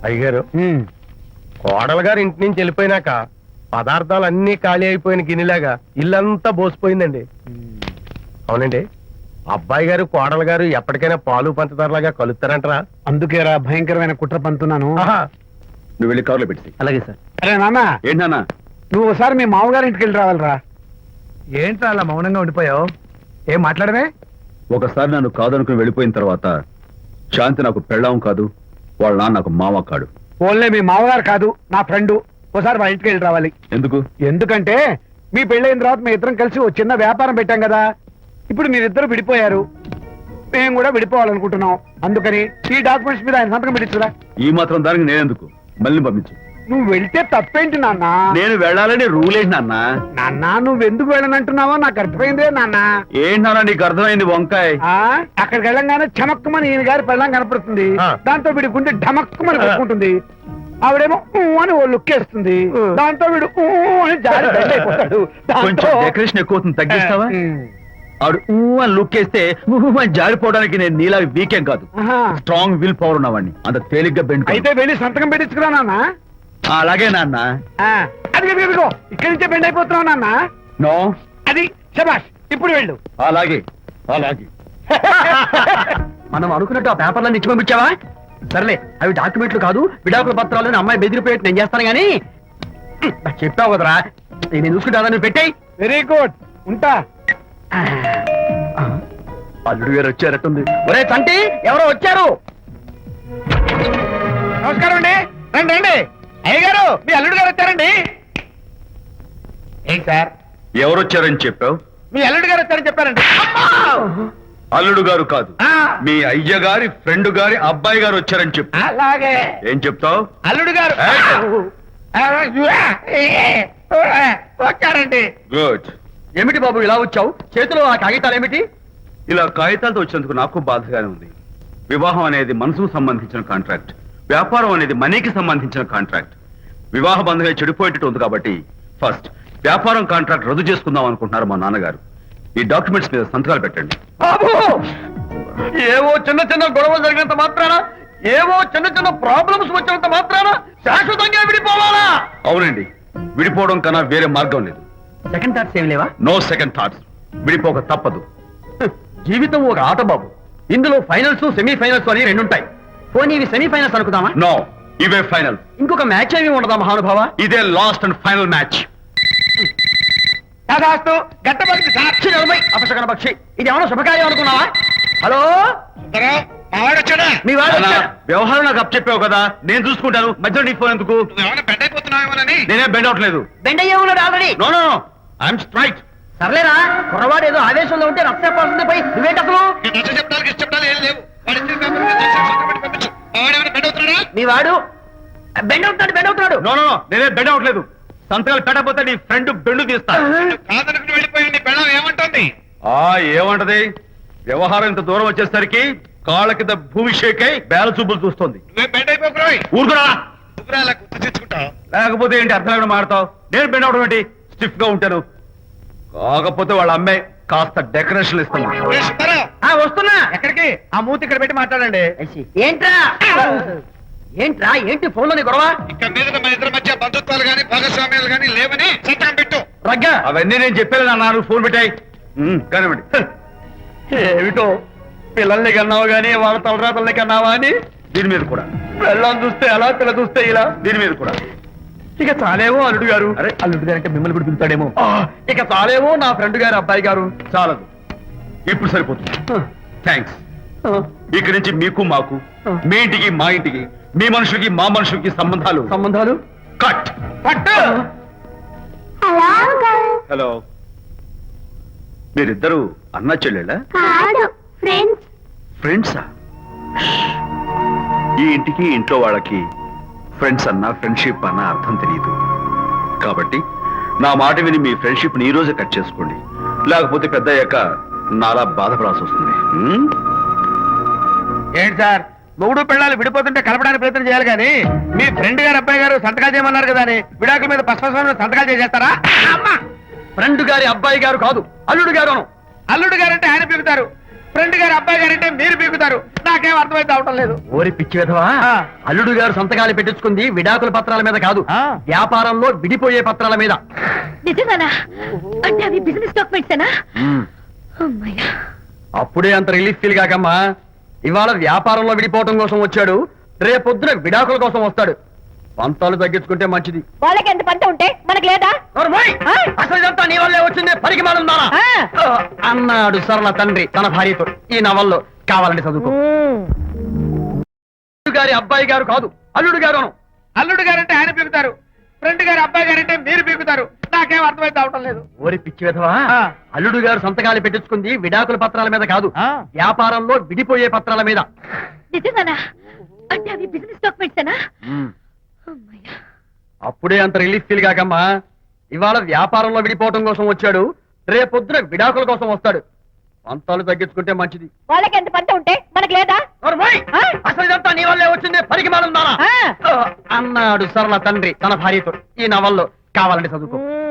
అయ్యగారు కోడలు గారు ఇంటి నుంచి వెళ్ళిపోయినాక పదార్థాలు అన్ని ఖాళీ అయిపోయిన గిన్నెలాగా ఇల్లంతా బోసిపోయిందండి. అవునండి, అబ్బాయి గారు కోడలు గారు ఎప్పటికైనా పాలు పంచదారలాగా కలుస్తారంటరా? అందుకేరా భయంకరమైన కుట్ర పంతున్నాను. నువ్వు వెళ్ళి కారులో పెట్టి. అలాగే సార్. అరే నాన్న, ఏంటన్నా? నువ్వు ఒకసారి మీ మామగారి ఇంటికి వెళ్ళి రావాలిరా. ఏంట్రా అలా మౌనంగా ఉండిపోయావు? ఏం మాట్లాడమే? ఒకసారి నన్ను కాదనుకుని వెళ్ళిపోయిన తర్వాత శాంతి నాకు పెళ్ళాం కాదు, వాళ్ళ నాన్న నాకు మామ కాడు. ఓన్లే మీ మామగారు కాదు, నా ఫ్రెండ్. ఒకసారి మా ఇంటికి వెళ్ళి రావాలి. ఎందుకు? ఎందుకంటే మీ పెళ్ళైన తర్వాత మీ ఇద్దరం కలిసి ఓ చిన్న వ్యాపారం పెట్టాం కదా. ఇప్పుడు మీరిద్దరు విడిపోయారు, మేము కూడా విడిపోవాలనుకుంటున్నాం. అందుకని ఈ డాక్యుమెంట్స్ మీద ఆయన సంతకం పెట్టించురా. ఈ మాత్రం దానికి నేనెందుకు? మళ్ళీ పంపించు. నువ్వు వెళ్తే తప్పేంటి నాన్న? నేను వెళ్ళాలని రూల్ ఏంటి నాన్న? నాన్న, నువ్వు ఎందుకు వెళ్ళనంటున్నావో నాకు అర్థమైందే నాన్న. ఏంటి నాన్న నీకు అర్థమైంది వంకాయ? అక్కడికి వెళ్ళంగానే చమక్కుమని ఈయన గారి పెళ్ళం కనపడుతుంది. దాంతో వీడి గుండె ఢమక్కుమని కొట్టుకుంటుంది. ఆవిడేమో అని ఓ లుక్ వేస్తుంది. దాంతో వీడు అని జారి బెండ్ అయిపోతాడు. కొంచెం డెకరేషన్ ఎక్కువ అవుతుంది, తగ్గిస్తావా? ఆడు అని లుక్ వేస్తే అని జారిపోవడానికి నేను నీలా వీకేం కాదు, స్ట్రాంగ్ విల్ పవర్ ఉన్నవాడిని. అంత తేలిగ్గా బెండ్ అయితే వెళ్ళి సంతకం పెట్టించుకురా నాన్న. అలాగే నాన్న. అది ఇదిగో ఇక్కడి నుంచే బెండ్ అయిపోతున్నావు నాన్న. నో, అది శబాష్. ఇప్పుడు వెళ్ళు. అలాగే అలాగే. మనం అనుకున్నట్టు ఆ పేపర్లను ఇచ్చి పంపించావా? సర్లే, అవి డాక్యుమెంట్లు కాదు, విడాకుల పత్రాలను అమ్మాయి బెదిరిపోయేట్టు నేను చేస్తాను గానీ చెప్పావు కదరా, నేను చూసుకుంటా. నువ్వు పెట్టాయి. వెరీ గుడ్, ఉంటా. అల్లుడు గారు వచ్చారట్టుంది. ఒరే తంటి, ఎవరో వచ్చారు. నమస్కారం అండి. రండి రండి. అయ్యగారు, మీ అల్లుడు గారు వచ్చారండి. ఏంటి సార్? ఎవరు వచ్చారని చెప్పావు? మీ అల్లుడు గారు వచ్చారని చెప్పారండి. అల్లుడు గారు కాదు, మీ అయ్య గారి ఫ్రెండ్ గారి అబ్బాయి గారు వచ్చారని చెప్పు. అలాగే. ఏం చెప్తావు? అల్లుడు గారు వచ్చారండి. గుడ్. ఏమిటి బాబు ఇలా వచ్చావు? చేతిలో ఆ కాగితాలు ఏమిటి? ఇలా కాగితాలతో వచ్చినందుకు నాకు బాధగానే ఉంది. వివాహం అనేది మనసుకు సంబంధించిన కాంట్రాక్ట్, వ్యాపారం అనేది మనీకి సంబంధించిన కాంట్రాక్ట్. వివాహ బంధంగా చెడిపోయేటట్టు ఉంది కాబట్టి ఫస్ట్ వ్యాపారం కాంట్రాక్ట్ రద్దు చేసుకుందాం అనుకుంటున్నారు మా నాన్నగారు. ఈ డాక్యుమెంట్స్ మీద సంతకాలు పెట్టండి. బాబు, ఏవో చిన్న చిన్న గొడవలు జరిగినంత మాత్రాన, ఏవో చిన్న చిన్న ప్రాబ్లమ్స్ వచ్చినంత మాత్రాన శాశ్వతంగా విడిపోవాలా? అవునండి, విడిపోవడం కన్నా వేరే మార్గం లేదు. సెకండ్ థాట్స్ ఏమి లేవా? No second thoughts. విడిపోక తప్పదు. జీవితం ఒక ఆట బాబు, ఇందులో ఫైనల్స్ సెమీఫైనల్స్ అని రెండుంటాయి. పోనీ ఇవి సెమీఫైనల్స్ అనుకుందామా? నో, ఇవే ఫైనల్. ఇంకొక మ్యాచ్ ఏమి ఉండదా మహానుభావ? ఇదే లాస్ట్ అండ్ ఫైనల్ మ్యాచ్. గట్టబడి సాక్షి నిలబై అపశకన పక్షి, ఇది ఏమన్నా శుభకార్యం అనుకున్నావా? హలో, మీ వాడు వచ్చాడా? వ్యవహారం నాకు అప్ చెప్పావు కదా, నేను చూసుకుంటాను. మధ్యలో నీ ఫోన్ ఎందుకు? బెండ్ అయిపోతున్నావేమోనని. నేనే బెండ్ అవట్లేదు. బెండ్ అయ్యే ఉన్నాడు already. No no no, I'm straight. సర్లేరా, కుర్రవాడు ఏదో ఆవేశంలో ఉంటే రక్త పడుతుంది. పోయి నువ్వేంటి అసలు? మీ వాడు బెండ్ అవుతున్నాడు, బెండ్ అవుతున్నాడు. నో నో నో, నేనే బెండ్ అవట్లేదు. సంతకాలు పెట్టకపోతే నీ ఫ్రెండ్ బెండు తీస్తా. ఏమంటుంది? ఏమంటది? వ్యవహారం ఇంత దూరం వచ్చేసరికి కాళ్ళ కింద భూమి షేక్ అయి బేల చూపులు చూస్తుంది. ఊరుకురా, లేకపోతే ఏంటి అర్థం లేకుండా మాడతావు? నేను బెండ్ అవడం ఏంటి? స్టిఫ్ గా ఉంటాను. కాకపోతే వాళ్ళ అమ్మాయి కాస్త డెకరేషన్ ఇస్తాను. వస్తున్నా. ఎక్కడికి? ఆ మూతి ఇక్కడ పెట్టి మాట్లాడండి. ఏంట్రా ఏంట్రా ఏంటి ఫోన్ లోని గొడవ? ఇక్కడ మీద మన ఇద్దరి మధ్య బంధుత్వాలు గాని భాగస్వామ్యాలు గాని లేవని సంతకం పెట్టు. రగ్గా అవన్నీ నేను చెప్పాను అన్నారు. ఫోన్ పెట్టాయి కానివ్వండి. ఏమిటో పిల్లల్ని కన్నావు గానీ వాళ్ళ తలరాతల్ని కన్నావా అని. దీని మీద కూడా పిల్లల్ని చూస్తే అలా, పిల్ల చూస్తే ఇలా. దీని మీద కూడా ఇక చాలేమో అల్లుడు గారు. అరే, అల్లుడు గారు అంటే మిమ్మల్ని కూడా పిలుతాడేమో. ఇక చాలేమో నా ఫ్రెండ్ గారు అబ్బాయి గారు. చాలదు, ఇప్పుడు సరిపోతుంది. థ్యాంక్స్. ఇక్కడి నుంచి మీకు మాకు, మీ ఇంటికి మా ఇంటికి, మీ మనుషులకి మా మనుషులకి సంబంధాలు కట్. హలో, మీరిద్దరు అన్నా చెల్లెళ్ళా? ఫ్రెండ్సా? ఈ ఇంటికి ఇంట్లో వాళ్ళకి ఫ్రెండ్స్ అన్నా ఫ్రెండ్షిప్ అన్నా అర్థం తెలియదు. కాబట్టి నా మాట విని మీ ఫ్రెండ్షిప్ ని ఈ రోజే కట్ చేసుకోండి, లేకపోతే పెద్ద అయ్యాక నాలా బాధపడాల్సి వస్తుంది. ఏంటి సార్, మొగుడు పిల్లలు విడిపోతుంటే కలపడానికి ప్రయత్నం చేయాలి కానీ మీ ఫ్రెండ్ గారు అబ్బాయి గారు సంతకాలు చేయమన్నారు కదా అని విడాకుల మీద పశ్చిమ సంతకాలు చేసేస్తారా? ఫ్రెండ్ గారి అబ్బాయి గారు కాదు, అల్లుడు గారు. అల్లుడు గారు అంటే ఆయన పిలుగుతారు, ఫ్రెండ్ గారు అబ్బాయి గారు అంటే మీరు పీకుతారు. నాకేం అర్థమైతే అవటం లేదు. ఓరి పిచ్చి విధవా, ఆ. అల్లుడు గారు సంతకాలు పెట్టించుకుంది విడాకుల పత్రాల మీద కాదు, ఆ. వ్యాపారంలో విడిపోయే పత్రాల మీద. నిజంగానా? అంటే అవి బిజినెస్ డాక్యుమెంట్సేనా? అమ్మయ్యా. అప్పుడే అంత రిలీఫ్ ఫీల్ కాకమ్మా. ఇవాళ వ్యాపారంలో విడిపోవటం కోసం వచ్చాడు, రేపొద్దున విడాకుల కోసం వస్తాడు. పంతాలు తగ్గించుకుంటే మంచిది. వాళ్ళకి ఎంత పంట ఉంటే మనకు లేదా? నోర్మోయ్! ఆ? అసలు ఇదంతా నీ వల్లే వచ్చింది, పనికి మానుందానా ఆ. అన్నాడు సరళ తండ్రి తన భార్యతో. ఈ నవల్లో కావాలంటే చదువుకో. అల్లుడు గారి అబ్బాయి గారు కాదు, అల్లుడు గారు అను. అల్లుడు గారు అంటే ఆయన పీకుతారు. ఫ్రెండ్ గారు అబ్బాయి గారు అంటే మీరు పీకుతారు. నాకేం అర్థమైతే అవటం లేదు. ఓరి పిచ్చి విధవా, ఆ. అల్లుడు గారు సంతకాలు పెట్టించుకుంది విడాకుల పత్రాల మీద కాదు, ఆ. వ్యాపారంలో విడిపోయే పత్రాల మీద. నిజంగానా? అంటే అవి బిజినెస్ డాక్యుమెంట్సేనా? అమ్మయ్యా. అప్పుడే అంత రిలీఫ్ ఫీల్ కాకమ్మా. ఇవాళ వ్యాపారంలో విడిపోవటం కోసం వచ్చాడు, రేపొద్దున విడాకుల కోసం వస్తాడు. పంతాలు తగ్గించుకుంటే మంచిది. వాళ్ళకి ఎంత పంట ఉంటే మనకు లేదా? నోర్మోయ్! ఆ? అసలు ఇదంతా నీ వల్లే వచ్చింది, పనికి మానుందానా ఆ. అన్నాడు సరళ తండ్రి తన భార్యతో. ఈ నవల్లో కావాలంటే చదువుకో.